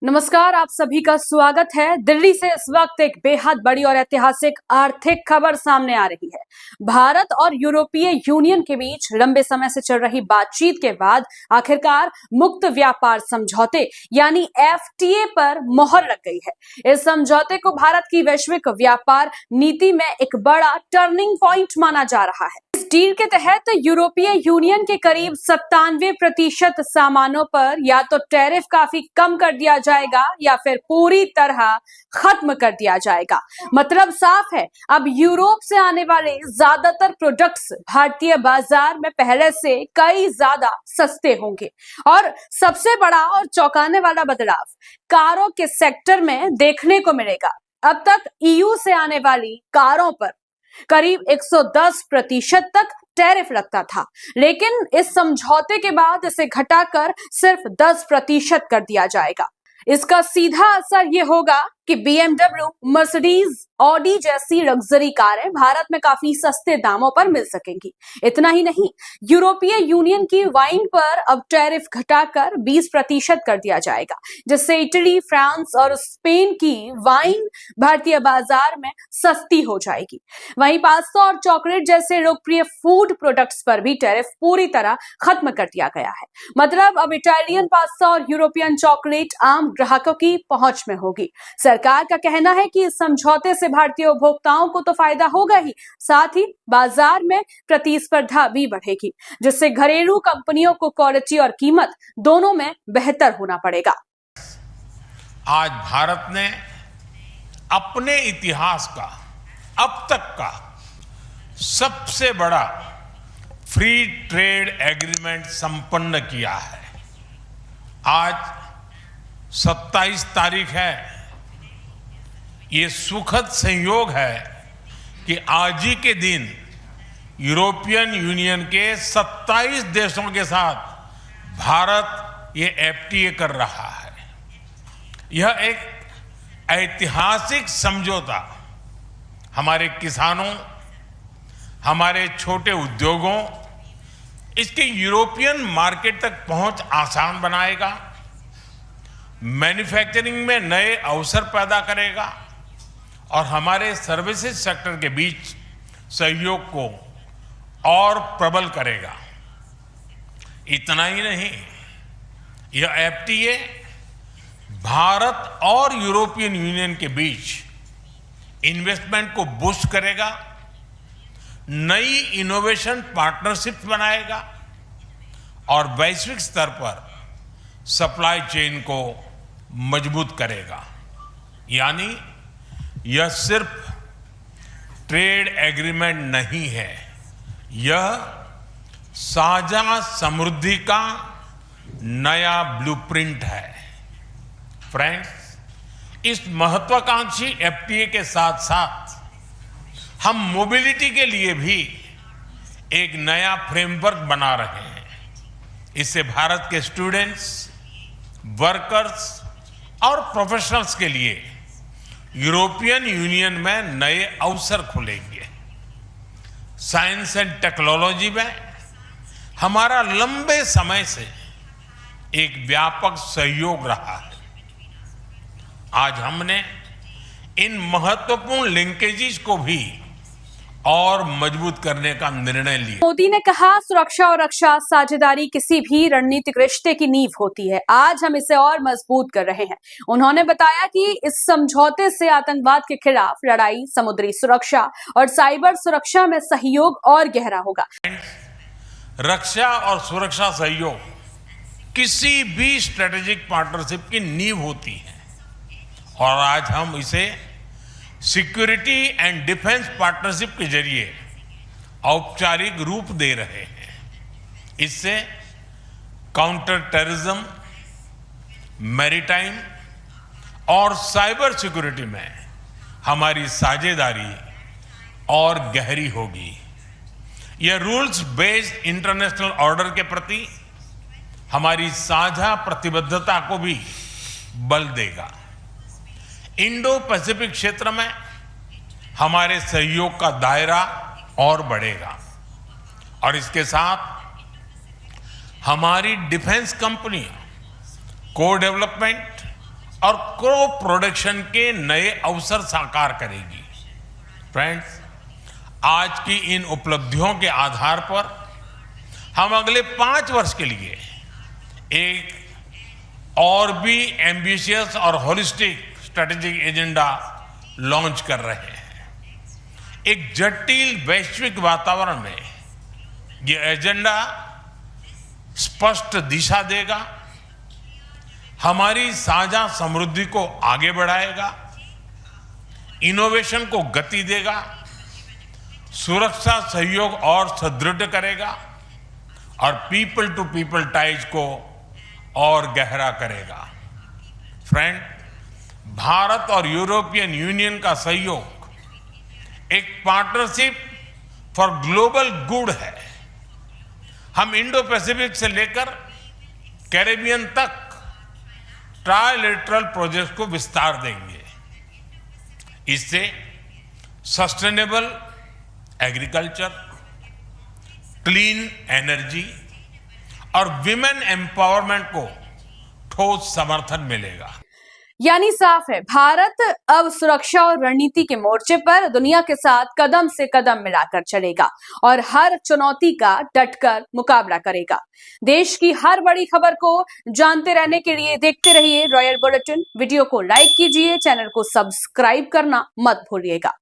नमस्कार, आप सभी का स्वागत है। दिल्ली से इस वक्त एक बेहद बड़ी और ऐतिहासिक आर्थिक खबर सामने आ रही है। भारत और यूरोपीय यूनियन के बीच लंबे समय से चल रही बातचीत के बाद आखिरकार मुक्त व्यापार समझौते यानी एफटीए पर मोहर लग गई है। इस समझौते को भारत की वैश्विक व्यापार नीति में एक बड़ा टर्निंग पॉइंट माना जा रहा है। इस डील के तहत यूरोपीय यूनियन के करीब 97% सामानों पर या तो टैरिफ काफी कम कर दिया जाएगा या फिर पूरी तरह खत्म कर दिया जाएगा। मतलब साफ है, अब यूरोप से आने वाले ज्यादातर प्रोडक्ट्स भारतीय बाजार में पहले से कई ज्यादा सस्ते होंगे। और सबसे बड़ा और चौंकाने वाला बदलाव कारों के सेक्टर में देखने को मिलेगा। अब तक ईयू से आने वाली कारों पर करीब 110% तक टैरिफ लगता था, लेकिन इस समझौते के बाद इसे घटाकर सिर्फ 10% कर दिया जाएगा। इसका सीधा असर यह होगा कि BMW, मर्सिडीज, ऑडी जैसी लग्जरी कारें भारत में काफी सस्ते दामों पर मिल सकेंगी। इतना ही नहीं, यूरोपीय यूनियन की वाइन पर अब टैरिफ घटाकर 20% कर दिया जाएगा, जिससे इटली, फ्रांस और स्पेन की वाइन भारतीय बाजार में सस्ती हो जाएगी। वहीं पास्ता और चॉकलेट जैसे लोकप्रिय फूड प्रोडक्ट्स पर भी टैरिफ पूरी तरह खत्म कर दिया गया है। मतलब अब इटालियन पास्ता और यूरोपियन चॉकलेट आम ग्राहकों की पहुंच में होगी। सरकार का कहना है कि इस समझौते से भारतीय उपभोक्ताओं को तो फायदा होगा ही, साथ ही बाजार में प्रतिस्पर्धा भी बढ़ेगी, जिससे घरेलू कंपनियों को क्वालिटी और कीमत दोनों में बेहतर होना पड़ेगा। आज भारत ने अपने इतिहास का अब तक का सबसे बड़ा फ्री ट्रेड एग्रीमेंट संपन्न किया है। आज 27 तारीख है। ये सुखद संयोग है कि आज ही के दिन यूरोपियन यूनियन के 27 देशों के साथ भारत ये एफटीए कर रहा है। यह एक ऐतिहासिक समझौता हमारे किसानों, हमारे छोटे उद्योगों, इसके यूरोपियन मार्केट तक पहुंच आसान बनाएगा, मैन्युफैक्चरिंग में नए अवसर पैदा करेगा और हमारे सर्विसेज सेक्टर के बीच सहयोग को और प्रबल करेगा। इतना ही नहीं, यह एफटीए भारत और यूरोपियन यूनियन के बीच इन्वेस्टमेंट को बूस्ट करेगा, नई इनोवेशन पार्टनरशिप बनाएगा और वैश्विक स्तर पर सप्लाई चेन को मजबूत करेगा। यानी यह सिर्फ ट्रेड एग्रीमेंट नहीं है, यह साझा समृद्धि का नया ब्लूप्रिंट है। फ्रेंड्स, इस महत्वाकांक्षी एफटीए के साथ साथ हम मोबिलिटी के लिए भी एक नया फ्रेमवर्क बना रहे हैं। इससे भारत के स्टूडेंट्स, वर्कर्स और प्रोफेशनल्स के लिए यूरोपियन यूनियन में नए अवसर खुलेंगे। साइंस एंड टेक्नोलॉजी में हमारा लंबे समय से एक व्यापक सहयोग रहा है। आज हमने इन महत्वपूर्ण लिंकेजेस को भी और मजबूत करने का निर्णय लिया। मोदी ने कहा, सुरक्षा और रक्षा साझेदारी किसी भी रणनीतिक रिश्ते की नींव होती है। आज हम इसे और मजबूत कर रहे हैं। उन्होंने बताया कि इस समझौते से आतंकवाद के खिलाफ लड़ाई, समुद्री सुरक्षा और साइबर सुरक्षा में सहयोग और गहरा होगा। रक्षा और सुरक्षा सहयोग किसी भी स्ट्रेटेजिक पार्टनरशिप की नींव होती है और आज हम इसे सिक्योरिटी एंड डिफेंस पार्टनरशिप के जरिए औपचारिक रूप दे रहे हैं। इससे काउंटर टेररिज्म, मैरीटाइम और साइबर सिक्योरिटी में हमारी साझेदारी और गहरी होगी। यह रूल्स बेस्ड इंटरनेशनल ऑर्डर के प्रति हमारी साझा प्रतिबद्धता को भी बल देगा। इंडो पैसिफिक क्षेत्र में हमारे सहयोग का दायरा और बढ़ेगा और इसके साथ हमारी डिफेंस कंपनियां को डेवलपमेंट और क्रॉप प्रोडक्शन के नए अवसर साकार करेगी। फ्रेंड्स, आज की इन उपलब्धियों के आधार पर हम अगले 5 वर्ष के लिए एक और भी एम्बिशियस और होलिस्टिक स्ट्रेटेजिक एजेंडा लॉन्च कर रहे हैं। एक जटिल वैश्विक वातावरण में यह एजेंडा स्पष्ट दिशा देगा, हमारी साझा समृद्धि को आगे बढ़ाएगा, इनोवेशन को गति देगा, सुरक्षा सहयोग और सुदृढ़ करेगा और पीपल टू पीपल टाइज को और गहरा करेगा। फ्रेंड, भारत और यूरोपियन यूनियन का सहयोग एक पार्टनरशिप फॉर ग्लोबल गुड है। हम इंडो पैसिफिक से लेकर कैरेबियन तक ट्राइलेटरल प्रोजेक्ट को विस्तार देंगे। इससे सस्टेनेबल एग्रीकल्चर, क्लीन एनर्जी और विमेन एम्पावरमेंट को ठोस समर्थन मिलेगा। यानी साफ है, भारत अब सुरक्षा और रणनीति के मोर्चे पर दुनिया के साथ कदम से कदम मिलाकर चलेगा और हर चुनौती का डटकर मुकाबला करेगा। देश की हर बड़ी खबर को जानते रहने के लिए देखते रहिए रॉयल बुलेटिन। वीडियो को लाइक कीजिए, चैनल को सब्सक्राइब करना मत भूलिएगा।